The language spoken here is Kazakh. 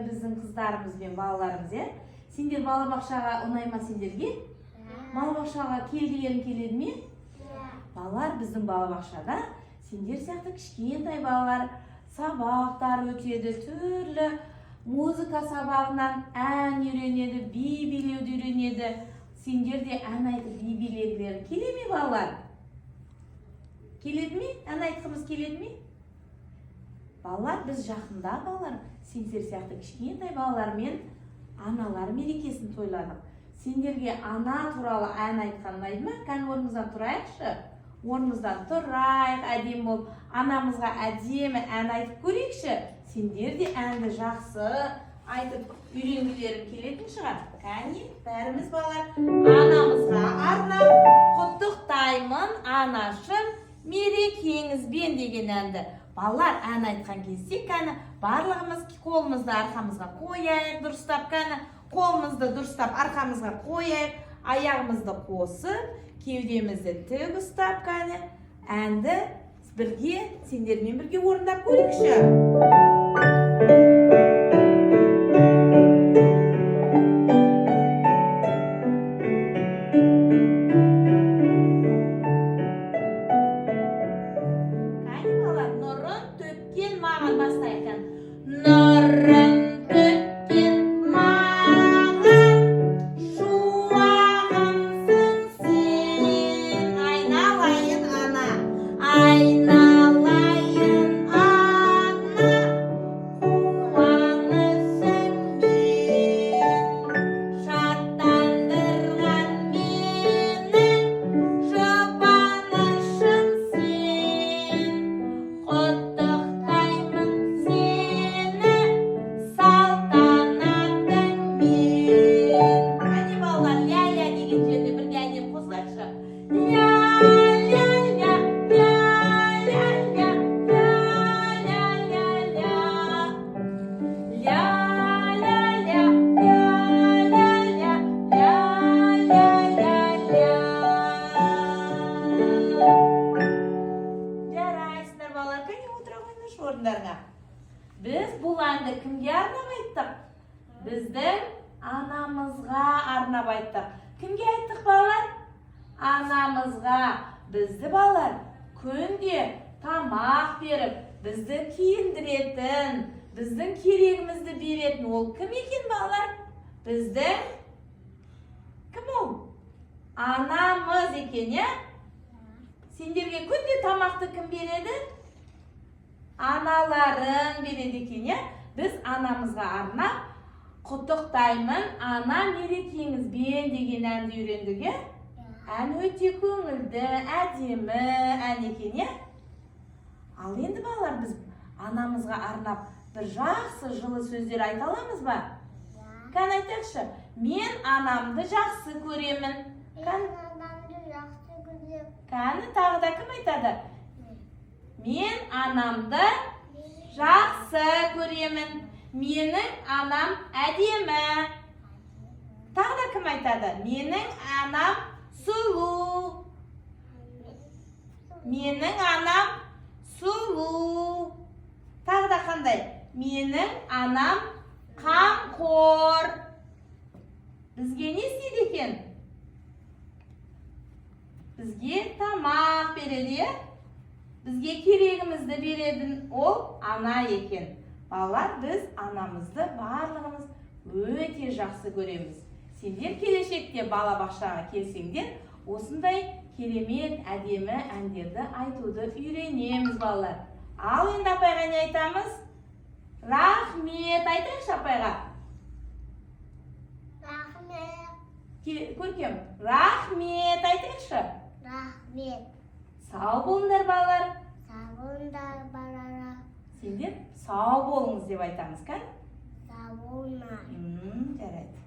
біздің қыздарымыз бен балаларымыз, Сендер балабақшаға ұнай ма сендерге? Балабақшаға келгілерің келеді ме? Балалар, біздің балабақшада сендер сияқты кішкентай балалар сабақтар өтеді, түрлі музыка сабағынан ән үйренеді, би билеуді үйренеді. Сендер де ән айтып би билегілерің келе ме балалар? Келеді ме? Ән айтқымыз келеді ме? Балалар, біз жақында балалар, сендер сияқты кішкентай балалармен аналар мерекесін тойладық. Сендерге ана туралы ән айтқан ұнайды ма? Кәні орнымыздан тұрайықшы. Орнымыздан тұрайық, әдемі болып, анамызға әдемі ән айтып көрейікші. Сендер де әнді жақсы айтып үйренгілерің келетін шығар. Кәне, бәріміз балалар, анамызға арнап құттықтаймын анашым мерекеңізбен деген әнді. Балалар, ән айтқан кезде кәні барлығымыз қолымызды арқамызға қойайық, дұрыстап, кәні қолымызды дұрыстап арқамызға қойайық, аяғымызды қосып, кеудемізді тік ұстап, кәні әнді бірге, сендермен бірге орындап көрейікші. Біз бұл әнді кімге арнап айттық? Біздің анамызға арнап айттық. Кімге айттық балалар? Анамызға. Бізді балалар күнде тамақ беріп, бізді киіндіретін, біздің керегімізді беретін. Ол кім екен балалар? Біздің кім ол? Анамыз екен, Сендерге күнде тамақты кім береді? Аналарың береді екен, Біз анамызға арнап құттықтаймын ана мерекеңізбен деген әнді үйрендік, Ән өте көңілді, әдемі ән екен, Ал енді балалар, біз анамызға арнап бір жақсы жылы сөздер айта аламыз ба? Кәні айтайықшы, мен анамды жақсы көремін. Кәні тағы да кім айтады? Мен анамды жақсы көремін. Менің анам әдемі. Тағы да кім айтады? Менің анам сұлу. Менің анам сұлу. Тағы да қандай? Менің анам қамқор. Бізге не істейді екен? Бізге тамақ береді, Бізге керегімізді беретін ол ана екен. Балалар, біз анамызды барлығымыз өте жақсы көреміз. Сендер келешекте балабақшаға келсеңдер, осындай керемет әдемі әндерді айтуды үйренеміз балалар. Ал енді апайға не айтамыз? Рахмет айтайықшы апайға. Рахмет. Көркем, рахмет айтайықшы. Рахмет. Сау болыңдар балалар. Сау болыңдар балалар. Сендер сау болыңыз деп айтамыз, кән? Сау болыңдар. Жарайды.